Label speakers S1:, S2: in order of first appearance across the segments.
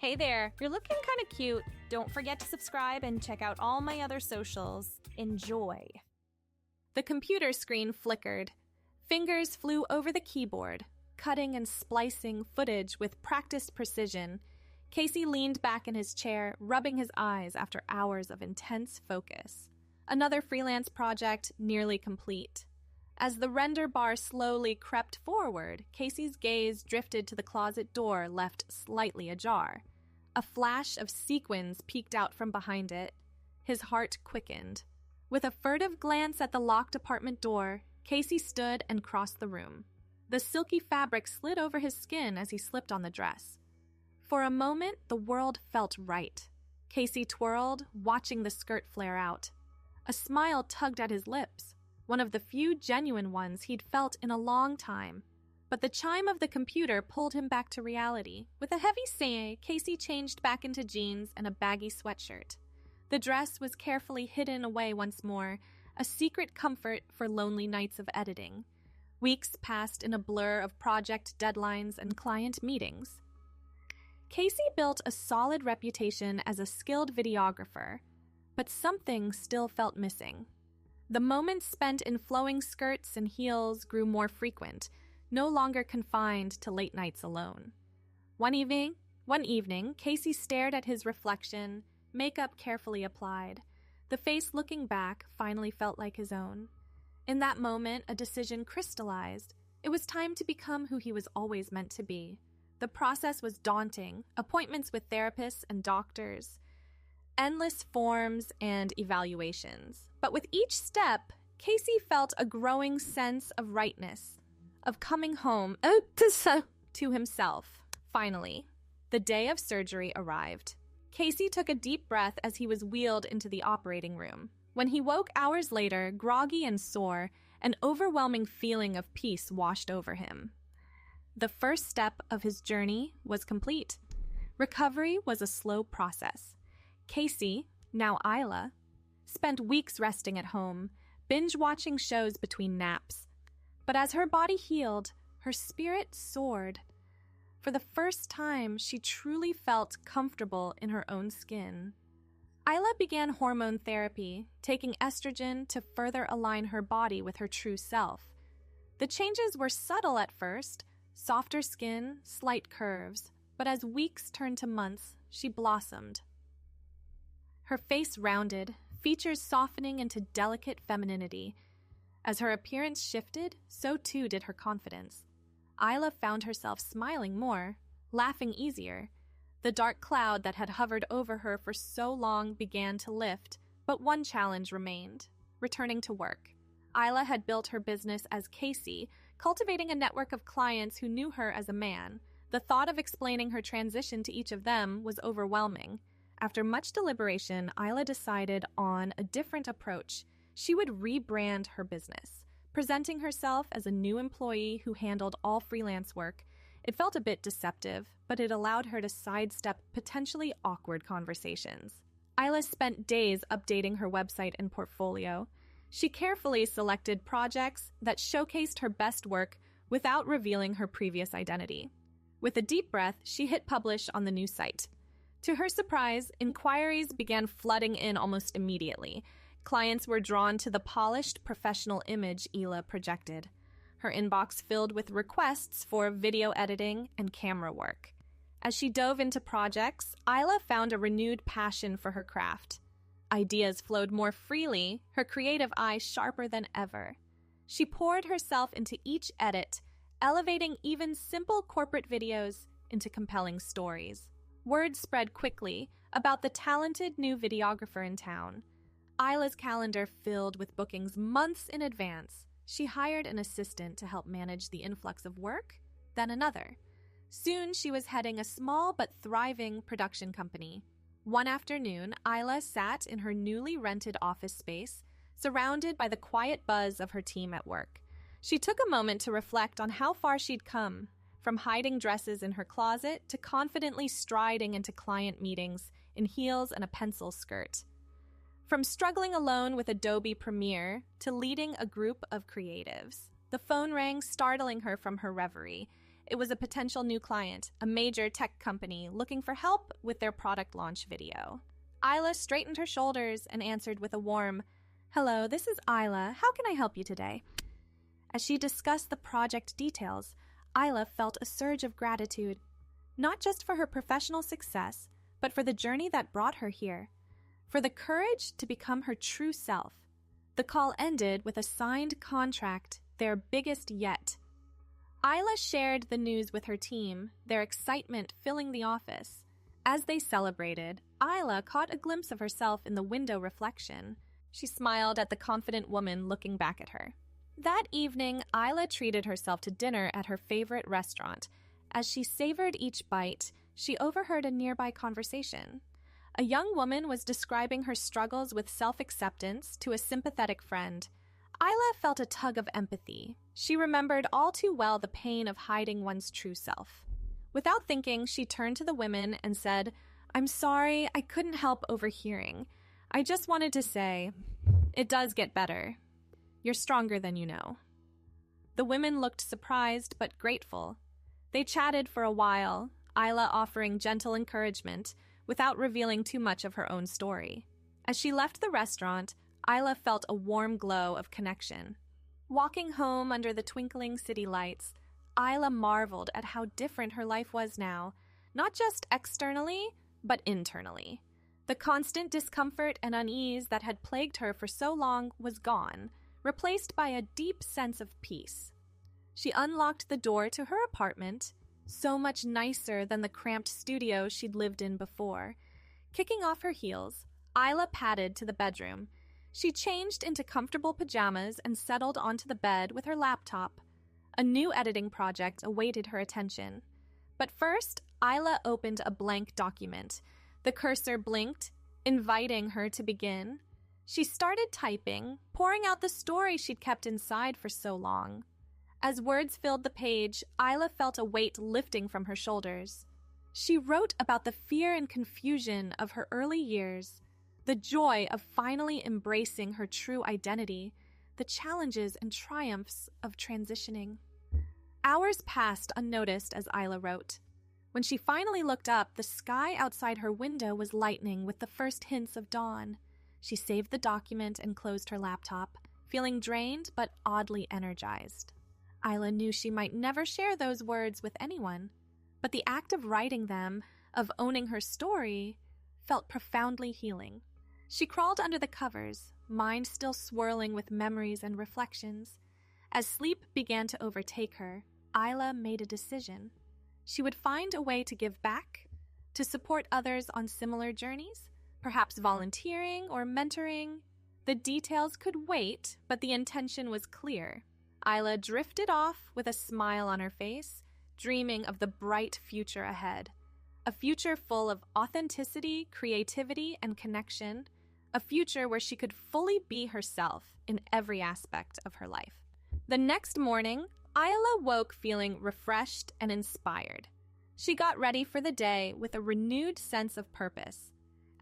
S1: Hey there, you're looking kind of cute. Don't forget to subscribe and check out all my other socials. Enjoy. The computer screen flickered. Fingers flew over the keyboard, cutting and splicing footage with practiced precision. Casey leaned back in his chair, rubbing his eyes after hours of intense focus. Another freelance project nearly complete. As the render bar slowly crept forward, Casey's gaze drifted to the closet door left slightly ajar. A flash of sequins peeked out from behind it. His heart quickened. With a furtive glance at the locked apartment door, Casey stood and crossed the room. The silky fabric slid over his skin as he slipped on the dress. For a moment, the world felt right. Casey twirled, watching the skirt flare out. A smile tugged at his lips, one of the few genuine ones he'd felt in a long time. But the chime of the computer pulled him back to reality. With a heavy sigh, Casey changed back into jeans and a baggy sweatshirt. The dress was carefully hidden away once more, a secret comfort for lonely nights of editing. Weeks passed in a blur of project deadlines and client meetings. Casey built a solid reputation as a skilled videographer, but something still felt missing. The moments spent in flowing skirts and heels grew more frequent, no longer confined to late nights alone. One evening, Casey stared at his reflection, makeup carefully applied. The face looking back finally felt like his own. In that moment, a decision crystallized. It was time to become who he was always meant to be. The process was daunting, appointments with therapists and doctors, endless forms and evaluations. But with each step, Casey felt a growing sense of rightness, of coming home to himself. Finally, the day of surgery arrived. Casey took a deep breath as he was wheeled into the operating room. When he woke hours later, groggy and sore, an overwhelming feeling of peace washed over him. The first step of his journey was complete. Recovery was a slow process. Casey, now Isla, spent weeks resting at home, binge-watching shows between naps. But as her body healed, her spirit soared. For the first time, she truly felt comfortable in her own skin. Isla began hormone therapy, taking estrogen to further align her body with her true self. The changes were subtle at first, softer skin, slight curves, but as weeks turned to months, she blossomed. Her face rounded, features softening into delicate femininity. As her appearance shifted, so too did her confidence. Isla found herself smiling more, laughing easier. The dark cloud that had hovered over her for so long began to lift, but one challenge remained: returning to work. Isla had built her business as Casey, cultivating a network of clients who knew her as a man. The thought of explaining her transition to each of them was overwhelming. After much deliberation, Isla decided on a different approach. She would rebrand her business, presenting herself as a new employee who handled all freelance work. It felt a bit deceptive, but it allowed her to sidestep potentially awkward conversations. Isla spent days updating her website and portfolio. She carefully selected projects that showcased her best work without revealing her previous identity. With a deep breath, she hit publish on the new site. To her surprise, inquiries began flooding in almost immediately. Clients were drawn to the polished, professional image Isla projected. Her inbox filled with requests for video editing and camera work. As she dove into projects, Isla found a renewed passion for her craft. Ideas flowed more freely, her creative eye sharper than ever. She poured herself into each edit, elevating even simple corporate videos into compelling stories. Word spread quickly about the talented new videographer in town. Isla's calendar filled with bookings months in advance. She hired an assistant to help manage the influx of work, then another. Soon she was heading a small but thriving production company. One afternoon, Isla sat in her newly rented office space, surrounded by the quiet buzz of her team at work. She took a moment to reflect on how far she'd come, from hiding dresses in her closet to confidently striding into client meetings in heels and a pencil skirt. From struggling alone with Adobe Premiere to leading a group of creatives. The phone rang, startling her from her reverie. It was a potential new client, a major tech company looking for help with their product launch video. Isla straightened her shoulders and answered with a warm, "Hello, this is Isla. How can I help you today?" As she discussed the project details, Isla felt a surge of gratitude, not just for her professional success, but for the journey that brought her here, for the courage to become her true self. The call ended with a signed contract, their biggest yet. Isla shared the news with her team, their excitement filling the office. As they celebrated, Isla caught a glimpse of herself in the window reflection. She smiled at the confident woman looking back at her. That evening, Isla treated herself to dinner at her favorite restaurant. As she savored each bite, she overheard a nearby conversation. A young woman was describing her struggles with self-acceptance to a sympathetic friend. Isla felt a tug of empathy. She remembered all too well the pain of hiding one's true self. Without thinking, she turned to the women and said, "I'm sorry, I couldn't help overhearing. I just wanted to say, it does get better. You're stronger than you know." The women looked surprised but grateful. They chatted for a while, Isla offering gentle encouragement without revealing too much of her own story. As she left the restaurant, Isla felt a warm glow of connection. Walking home under the twinkling city lights, Isla marveled at how different her life was now, not just externally, but internally. The constant discomfort and unease that had plagued her for so long was gone, replaced by a deep sense of peace. She unlocked the door to her apartment, so much nicer than the cramped studio she'd lived in before. Kicking off her heels, Isla padded to the bedroom. She changed into comfortable pajamas and settled onto the bed with her laptop. A new editing project awaited her attention. But first, Isla opened a blank document. The cursor blinked, inviting her to begin. She started typing, pouring out the story she'd kept inside for so long. As words filled the page, Isla felt a weight lifting from her shoulders. She wrote about the fear and confusion of her early years, the joy of finally embracing her true identity, the challenges and triumphs of transitioning. Hours passed unnoticed as Isla wrote. When she finally looked up, the sky outside her window was lightening with the first hints of dawn. She saved the document and closed her laptop, feeling drained but oddly energized. Isla knew she might never share those words with anyone, but the act of writing them, of owning her story, felt profoundly healing. She crawled under the covers, mind still swirling with memories and reflections. As sleep began to overtake her, Isla made a decision. She would find a way to give back, to support others on similar journeys, perhaps volunteering or mentoring. The details could wait, but the intention was clear. Isla drifted off with a smile on her face, dreaming of the bright future ahead. A future full of authenticity, creativity, and connection. A future where she could fully be herself in every aspect of her life. The next morning, Isla woke feeling refreshed and inspired. She got ready for the day with a renewed sense of purpose.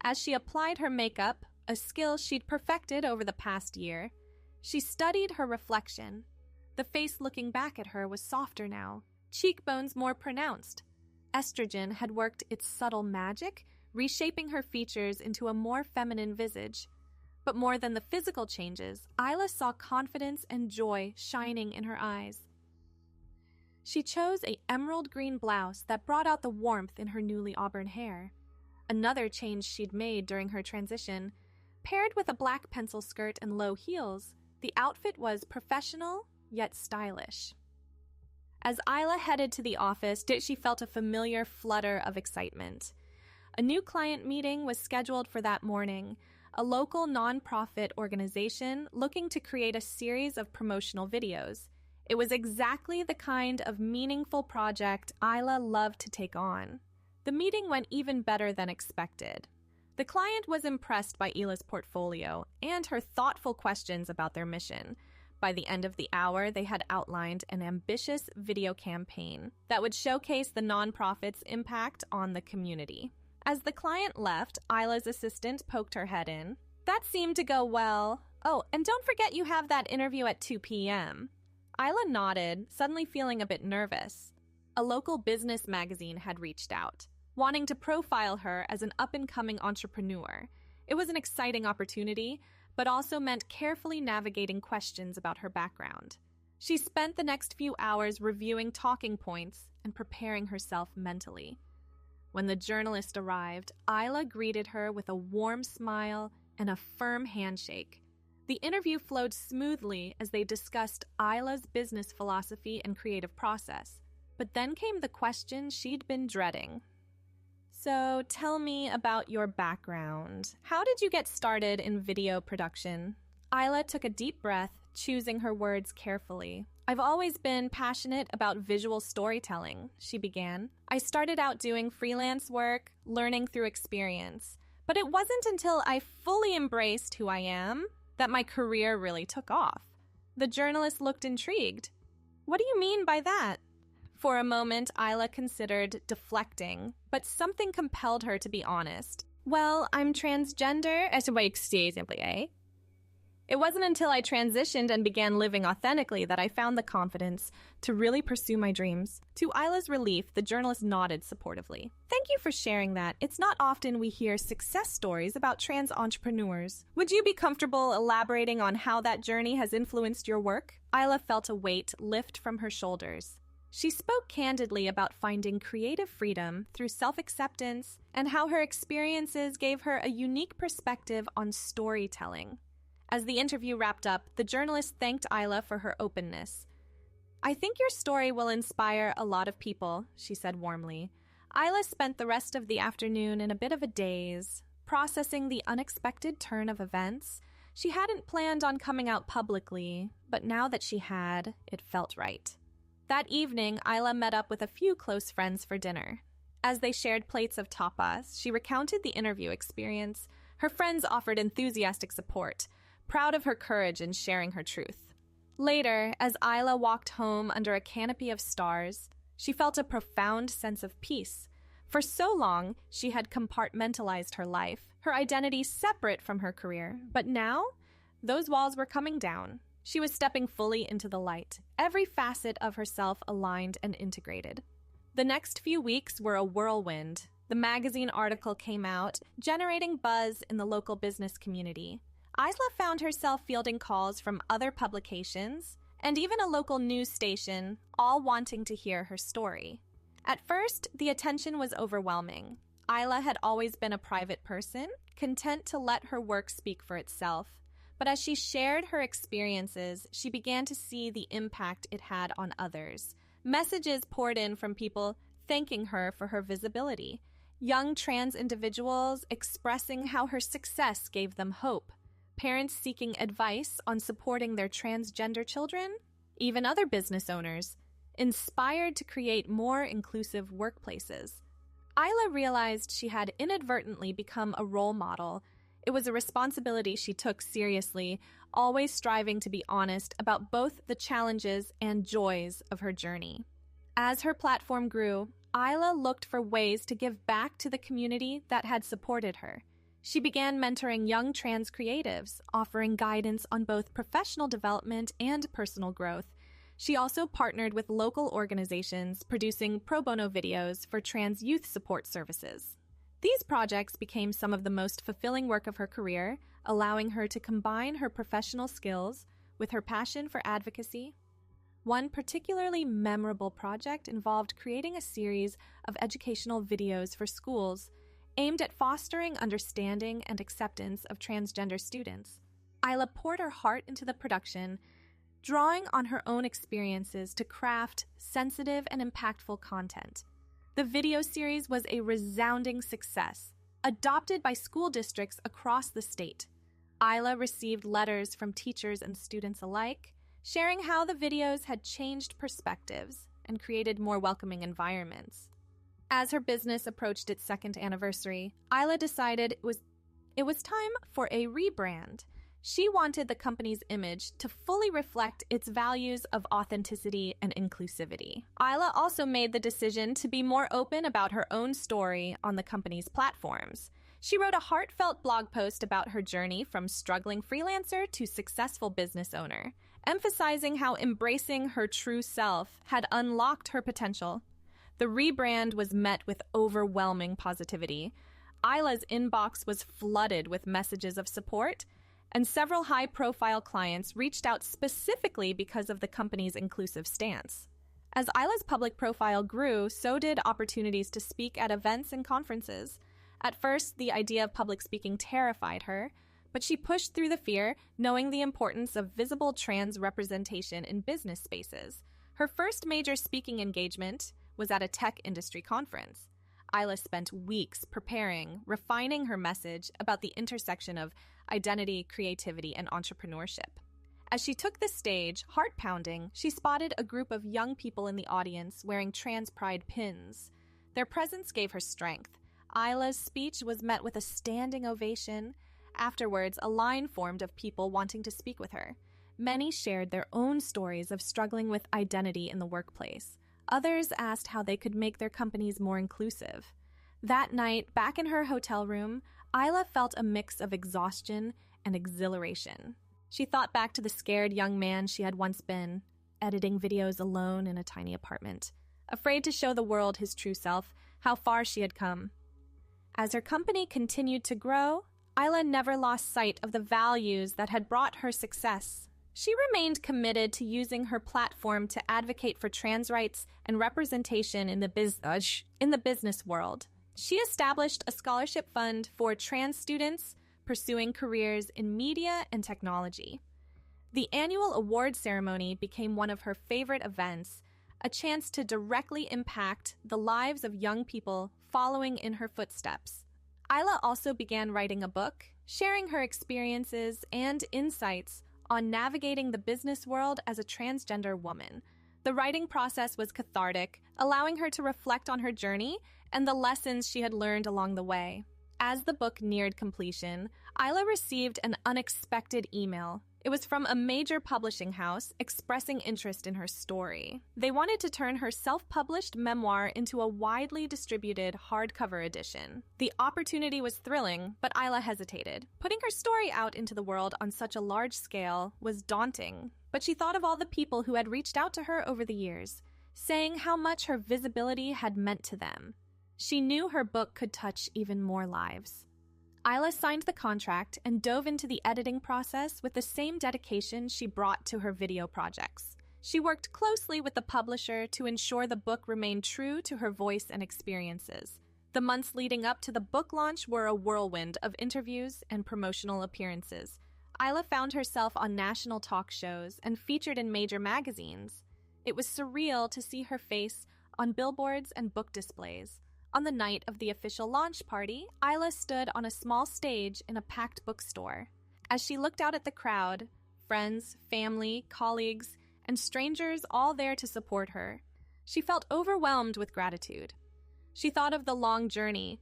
S1: As she applied her makeup, a skill she'd perfected over the past year, she studied her reflection. The face looking back at her was softer now, cheekbones more pronounced. Estrogen had worked its subtle magic, reshaping her features into a more feminine visage. But more than the physical changes, Isla saw confidence and joy shining in her eyes. She chose an emerald green blouse that brought out the warmth in her newly auburn hair. Another change she'd made during her transition, paired with a black pencil skirt and low heels, the outfit was professional yet stylish. As Isla headed to the office, she felt a familiar flutter of excitement. A new client meeting was scheduled for that morning, a local nonprofit organization looking to create a series of promotional videos. It was exactly the kind of meaningful project Isla loved to take on. The meeting went even better than expected. The client was impressed by Isla's portfolio and her thoughtful questions about their mission. By the end of the hour, they had outlined an ambitious video campaign that would showcase the nonprofit's impact on the community. As the client left, Isla's assistant poked her head in. "That seemed to go well. Oh, and don't forget you have that interview at 2 p.m. Isla nodded, suddenly feeling a bit nervous. A local business magazine had reached out, wanting to profile her as an up-and-coming entrepreneur. It was an exciting opportunity, but also meant carefully navigating questions about her background. She spent the next few hours reviewing talking points and preparing herself mentally. When the journalist arrived, Isla greeted her with a warm smile and a firm handshake. The interview flowed smoothly as they discussed Isla's business philosophy and creative process. But then came the question she'd been dreading. So, tell me about your background. How did you get started in video production? Isla took a deep breath, choosing her words carefully. I've always been passionate about visual storytelling, she began. I started out doing freelance work, learning through experience. But it wasn't until I fully embraced who I am that my career really took off. The journalist looked intrigued. What do you mean by that? For a moment, Isla considered deflecting, but something compelled her to be honest. Well, I'm transgender, It wasn't until I transitioned and began living authentically that I found the confidence to really pursue my dreams. To Isla's relief, the journalist nodded supportively. Thank you for sharing that. It's not often we hear success stories about trans entrepreneurs. Would you be comfortable elaborating on how that journey has influenced your work? Isla felt a weight lift from her shoulders. She spoke candidly about finding creative freedom through self-acceptance and how her experiences gave her a unique perspective on storytelling. As the interview wrapped up, the journalist thanked Isla for her openness. I think your story will inspire a lot of people, she said warmly. Isla spent the rest of the afternoon in a bit of a daze, processing the unexpected turn of events. She hadn't planned on coming out publicly, but now that she had, it felt right. That evening, Isla met up with a few close friends for dinner. As they shared plates of tapas, she recounted the interview experience. Her friends offered enthusiastic support, proud of her courage in sharing her truth. Later, as Isla walked home under a canopy of stars, she felt a profound sense of peace. For so long, she had compartmentalized her life, her identity separate from her career. But now, those walls were coming down. She was stepping fully into the light, every facet of herself aligned and integrated. The next few weeks were a whirlwind. The magazine article came out, generating buzz in the local business community. Isla found herself fielding calls from other publications and even a local news station, all wanting to hear her story. At first, the attention was overwhelming. Isla had always been a private person, content to let her work speak for itself. But as she shared her experiences, she began to see the impact it had on others. Messages poured in from people thanking her for her visibility. Young trans individuals expressing how her success gave them hope. Parents seeking advice on supporting their transgender children. Even other business owners, inspired to create more inclusive workplaces. Isla realized she had inadvertently become a role model. It was a responsibility she took seriously, always striving to be honest about both the challenges and joys of her journey. As her platform grew, Isla looked for ways to give back to the community that had supported her. She began mentoring young trans creatives, offering guidance on both professional development and personal growth. She also partnered with local organizations, producing pro bono videos for trans youth support services. These projects became some of the most fulfilling work of her career, allowing her to combine her professional skills with her passion for advocacy. One particularly memorable project involved creating a series of educational videos for schools aimed at fostering understanding and acceptance of transgender students. Isla poured her heart into the production, drawing on her own experiences to craft sensitive and impactful content. The video series was a resounding success, adopted by school districts across the state. Isla received letters from teachers and students alike, sharing how the videos had changed perspectives and created more welcoming environments. As her business approached its second anniversary, Isla decided it was time for a rebrand. She wanted the company's image to fully reflect its values of authenticity and inclusivity. Isla also made the decision to be more open about her own story on the company's platforms. She wrote a heartfelt blog post about her journey from struggling freelancer to successful business owner, emphasizing how embracing her true self had unlocked her potential. The rebrand was met with overwhelming positivity. Isla's inbox was flooded with messages of support, and several high-profile clients reached out specifically because of the company's inclusive stance. As Isla's public profile grew, so did opportunities to speak at events and conferences. At first, the idea of public speaking terrified her, but she pushed through the fear, knowing the importance of visible trans representation in business spaces. Her first major speaking engagement was at a tech industry conference. Isla spent weeks preparing, refining her message about the intersection of identity, creativity, and entrepreneurship. As she took the stage, heart-pounding, she spotted a group of young people in the audience wearing trans pride pins. Their presence gave her strength. Isla's speech was met with a standing ovation. Afterwards, a line formed of people wanting to speak with her. Many shared their own stories of struggling with identity in the workplace. Others asked how they could make their companies more inclusive. That night, back in her hotel room, Isla felt a mix of exhaustion and exhilaration. She thought back to the scared young man she had once been, editing videos alone in a tiny apartment, afraid to show the world his true self, how far she had come. As her company continued to grow, Isla never lost sight of the values that had brought her success. She remained committed to using her platform to advocate for trans rights and representation in the business world. She established a scholarship fund for trans students pursuing careers in media and technology. The annual award ceremony became one of her favorite events, a chance to directly impact the lives of young people following in her footsteps. Isla also began writing a book, sharing her experiences and insights on navigating the business world as a transgender woman. The writing process was cathartic, allowing her to reflect on her journey and the lessons she had learned along the way. As the book neared completion, Isla received an unexpected email. It was from a major publishing house expressing interest in her story. They wanted to turn her self-published memoir into a widely distributed hardcover edition. The opportunity was thrilling, but Isla hesitated. Putting her story out into the world on such a large scale was daunting, but she thought of all the people who had reached out to her over the years, saying how much her visibility had meant to them. She knew her book could touch even more lives. Isla signed the contract and dove into the editing process with the same dedication she brought to her video projects. She worked closely with the publisher to ensure the book remained true to her voice and experiences. The months leading up to the book launch were a whirlwind of interviews and promotional appearances. Isla found herself on national talk shows and featured in major magazines. It was surreal to see her face on billboards and book displays. On the night of the official launch party, Isla stood on a small stage in a packed bookstore. As she looked out at the crowd, friends, family, colleagues, and strangers all there to support her, she felt overwhelmed with gratitude. She thought of the long journey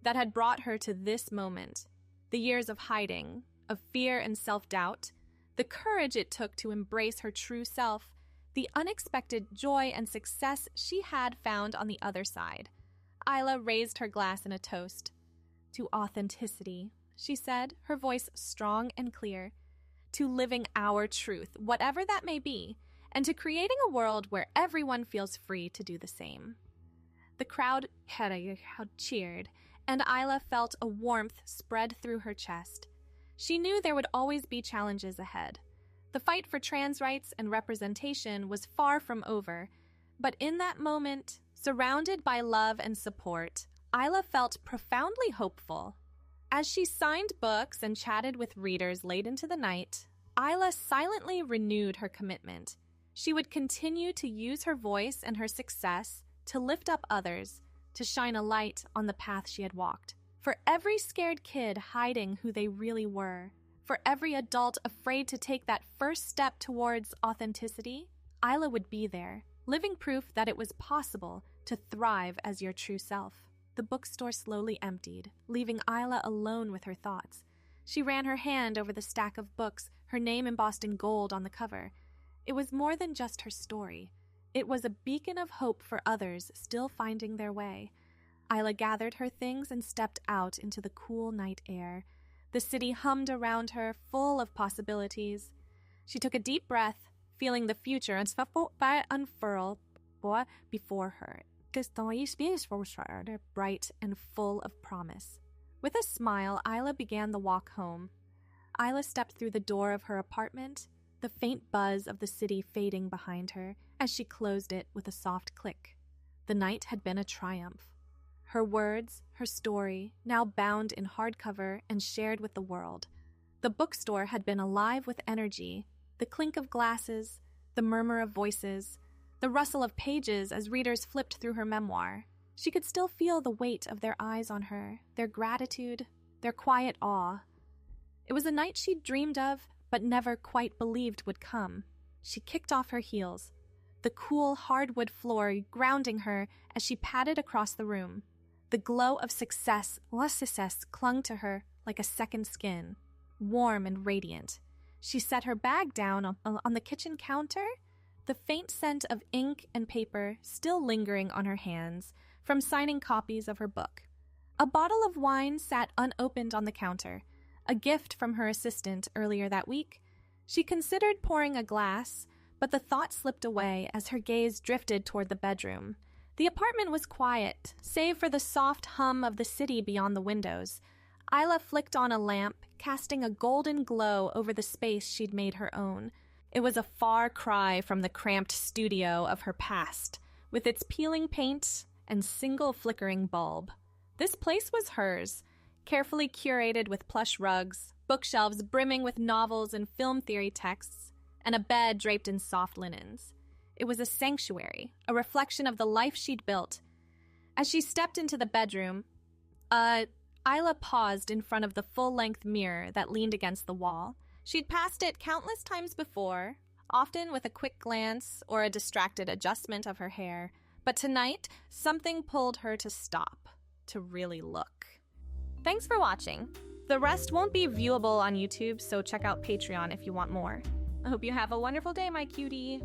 S1: that had brought her to this moment, the years of hiding, of fear and self-doubt, the courage it took to embrace her true self, the unexpected joy and success she had found on the other side. Isla raised her glass in a toast. To authenticity, she said, her voice strong and clear. To living our truth, whatever that may be, and to creating a world where everyone feels free to do the same. The crowd cheered, and Isla felt a warmth spread through her chest. She knew there would always be challenges ahead. The fight for trans rights and representation was far from over, but in that moment, surrounded by love and support, Isla felt profoundly hopeful. As she signed books and chatted with readers late into the night, Isla silently renewed her commitment. She would continue to use her voice and her success to lift up others, to shine a light on the path she had walked. For every scared kid hiding who they really were, for every adult afraid to take that first step towards authenticity, Isla would be there, living proof that it was possible to thrive as your true self. The bookstore slowly emptied, leaving Isla alone with her thoughts. She ran her hand over the stack of books, her name embossed in gold on the cover. It was more than just her story. It was a beacon of hope for others still finding their way. Isla gathered her things and stepped out into the cool night air. The city hummed around her, full of possibilities. She took a deep breath, feeling the future unfurl before her. bright and full of promise. With a smile, Isla began the walk home. Isla stepped through the door of her apartment, the faint buzz of the city fading behind her as she closed it with a soft click. The night had been a triumph. Her words, her story, now bound in hardcover and shared with the world. The bookstore had been alive with energy, the clink of glasses, the murmur of voices, the rustle of pages as readers flipped through her memoir. She could still feel the weight of their eyes on her, their gratitude, their quiet awe. It was a night she'd dreamed of, but never quite believed would come. She kicked off her heels, the cool hardwood floor grounding her as she padded across the room. The glow of success, clung to her like a second skin, warm and radiant. She set her bag down on the kitchen counter, the faint scent of ink and paper still lingering on her hands from signing copies of her book. A bottle of wine sat unopened on the counter, a gift from her assistant earlier that week. She considered pouring a glass, but the thought slipped away as her gaze drifted toward the bedroom. The apartment was quiet, save for the soft hum of the city beyond the windows. Isla flicked on a lamp, casting a golden glow over the space she'd made her own. It was a far cry from the cramped studio of her past, with its peeling paint and single flickering bulb. This place was hers, carefully curated with plush rugs, bookshelves brimming with novels and film theory texts, and a bed draped in soft linens. It was a sanctuary, a reflection of the life she'd built. As she stepped into the bedroom, Isla paused in front of the full-length mirror that leaned against the wall. She'd passed it countless times before, often with a quick glance or a distracted adjustment of her hair. But tonight, something pulled her to stop, to really look. Thanks for watching. The rest won't be viewable on YouTube, so check out Patreon if you want more. I hope you have a wonderful day, my cutie.